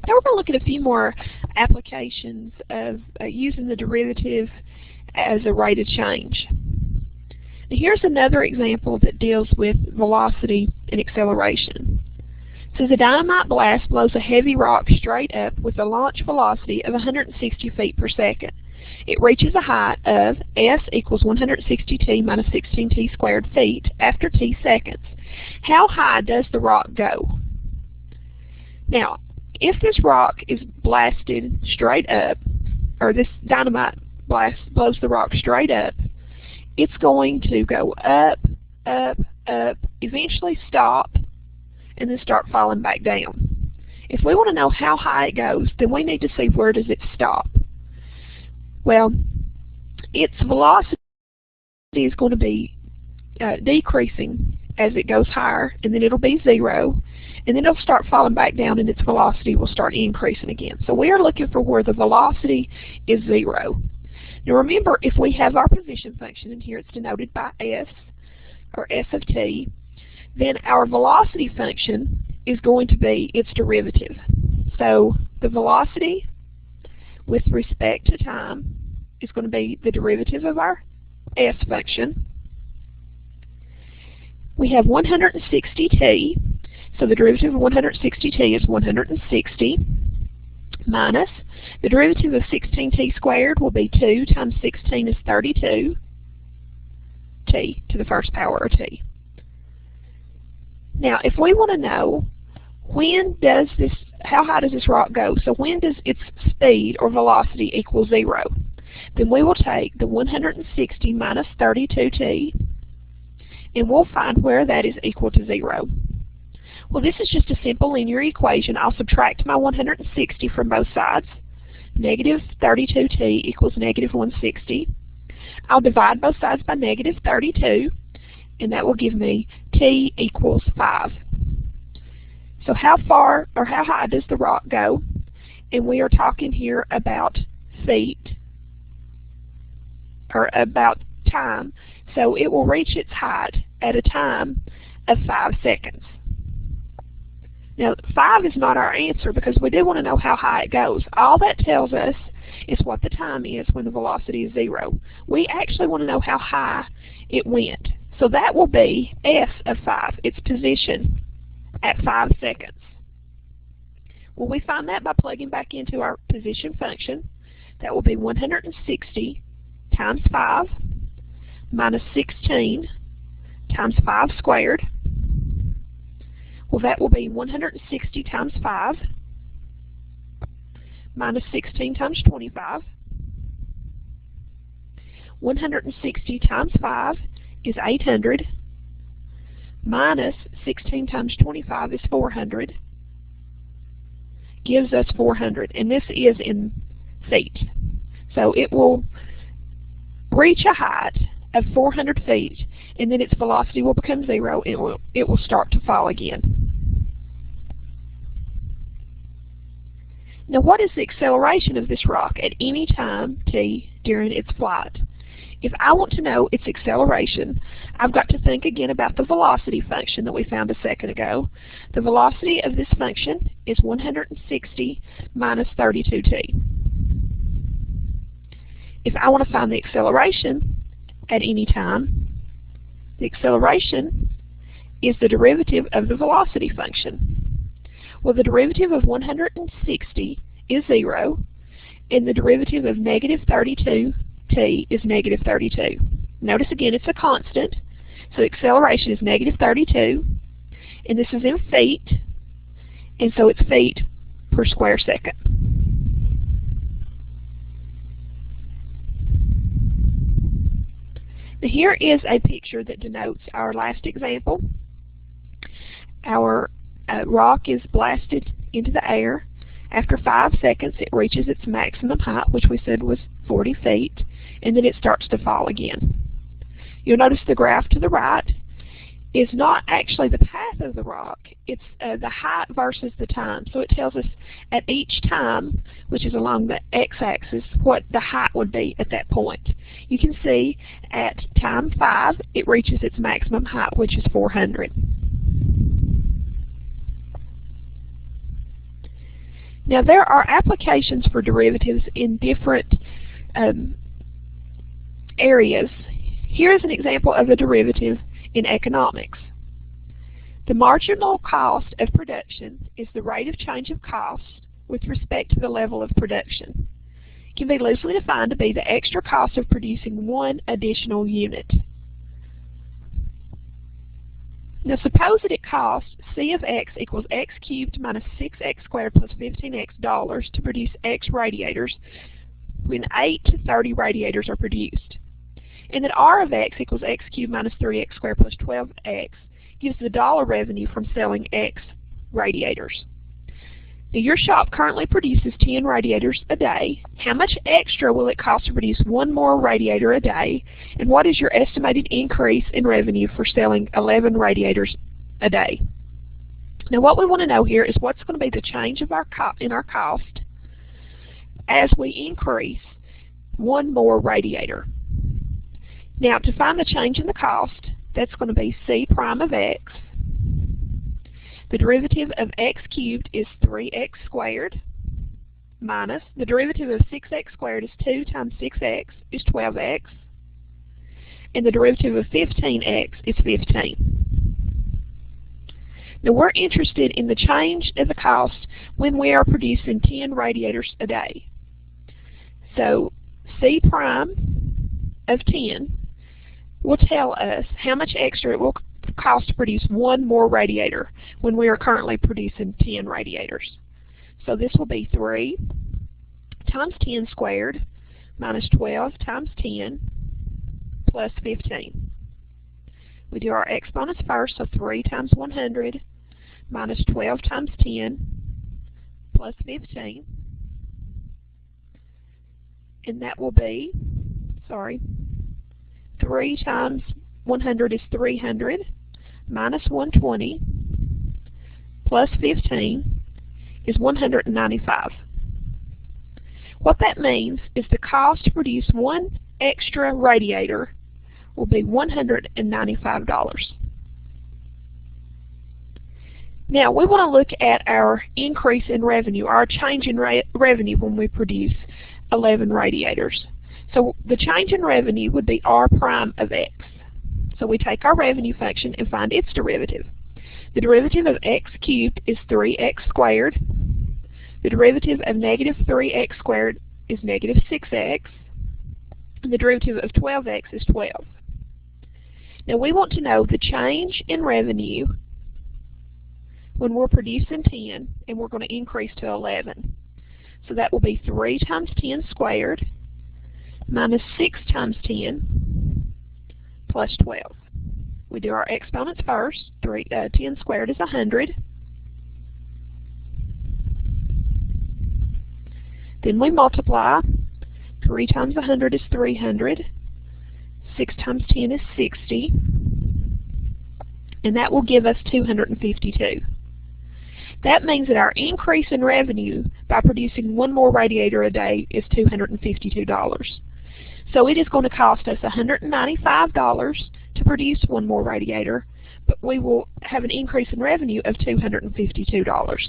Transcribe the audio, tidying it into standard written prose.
Now we're going to look at a few more applications of using the derivative as a rate of change. Now here's another example that deals with velocity and acceleration. It says a dynamite blast blows a heavy rock straight up with a launch velocity of 160 feet per second. It reaches a height of s equals 160t minus 16t squared feet after t seconds. How high does the rock go? Now, if this rock is blasted straight up, or this dynamite blast blows the rock straight up, it's going to go up, up, up, eventually stop, and then start falling back down. If we want to know how high it goes, then we need to see where does it stop. Well, its velocity is going to be decreasing as it goes higher, and then it'll be 0, and then it'll start falling back down and its velocity will start increasing again. So we are looking for where the velocity is 0. Now remember, if we have our position function, and here it's denoted by s, or s of t, then our velocity function is going to be its derivative. So the velocity with respect to time is going to be the derivative of our s function. We have 160t, so the derivative of 160t is 160, minus the derivative of 16t squared will be 2 times 16 is 32, t to the first power of t. Now, if we want to know how high does this rock go, so when does its speed or velocity equal 0, then we will take the 160 minus 32t, and we'll find where that is equal to 0. Well, this is just a simple linear equation. I'll subtract my 160 from both sides. Negative 32t equals negative 160. I'll divide both sides by negative 32, and that will give me t equals 5. So how far or how high does the rock go? And we are talking here about feet, or about time. So it will reach its height at a time of 5 seconds. Now 5 is not our answer because we do want to know how high it goes. All that tells us is what the time is when the velocity is 0. We actually want to know how high it went. So that will be s of 5, its position at 5 seconds. Well, we find that by plugging back into our position function. That will be 160 times 5 minus 16 times 5 squared. Well, that will be 160 times 5 minus 16 times 25. 160 times 5 is 800 minus 16 times 25 is 400. Gives us 400, and this is in feet. So it will reach a height of 400 feet, and then its velocity will become 0, and it will start to fall again. Now, what is the acceleration of this rock at any time t during its flight? If I want to know its acceleration, I've got to think again about the velocity function that we found a second ago. The velocity of this function is 160 minus 32t. If I want to find the acceleration at any time, the acceleration is the derivative of the velocity function. Well, the derivative of 160 is 0, and the derivative of negative 32t is negative 32. Notice again it's a constant, so acceleration is negative 32, and this is in feet, and so it's feet per square second. Now here is a picture that denotes our last example. Our rock is blasted into the air. After 5 seconds, it reaches its maximum height, which we said was 40 feet, and then it starts to fall again. You'll notice the graph to the right is not actually the path of the rock, it's the height versus the time. So it tells us at each time, which is along the x-axis, what the height would be at that point. You can see at time 5, it reaches its maximum height, which is 400. Now there are applications for derivatives in different areas. Here is an example of a derivative in economics. The marginal cost of production is the rate of change of cost with respect to the level of production. It can be loosely defined to be the extra cost of producing one additional unit. Now suppose that it costs C of x equals x cubed minus 6x squared plus 15x dollars to produce x radiators when 8 to 30 radiators are produced. And that R of x equals x cubed minus 3x squared plus 12x gives the dollar revenue from selling x radiators. Now your shop currently produces 10 radiators a day. How much extra will it cost to produce one more radiator a day? And what is your estimated increase in revenue for selling 11 radiators a day? Now what we want to know here is what's going to be the change of in our cost as we increase one more radiator. Now to find the change in the cost, that's going to be C prime of x. The derivative of x cubed is 3x squared minus the derivative of 6x squared is 2 times 6x is 12x, and the derivative of 15x is 15. Now we're interested in the change of the cost when we are producing 10 radiators a day. So C prime of 10 will tell us how much extra it will cost to produce one more radiator when we are currently producing 10 radiators. So this will be 3 times 10 squared minus 12 times 10 plus 15. We do our exponents first, so 3 times 100 minus 12 times 10 plus 15. And that will be, 3 times 100 is 300 minus 120 plus 15 is 195. What that means is the cost to produce one extra radiator will be $195. Now we want to look at our increase in revenue, our change in revenue when we produce 11 radiators. So the change in revenue would be R prime of x. So we take our revenue function and find its derivative. The derivative of x cubed is 3x squared. The derivative of negative 3x squared is negative 6x. And the derivative of 12x is 12. Now we want to know the change in revenue when we're producing 10 and we're going to increase to 11. So that will be 3 times 10 squared minus 6 times 10 plus 12. We do our exponents first. 10 squared is 100. Then we multiply. 3 times 100 is 300. 6 times 10 is 60. And that will give us 252. That means that our increase in revenue by producing one more radiator a day is $252. So it is going to cost us $195 to produce one more radiator, but we will have an increase in revenue of $252.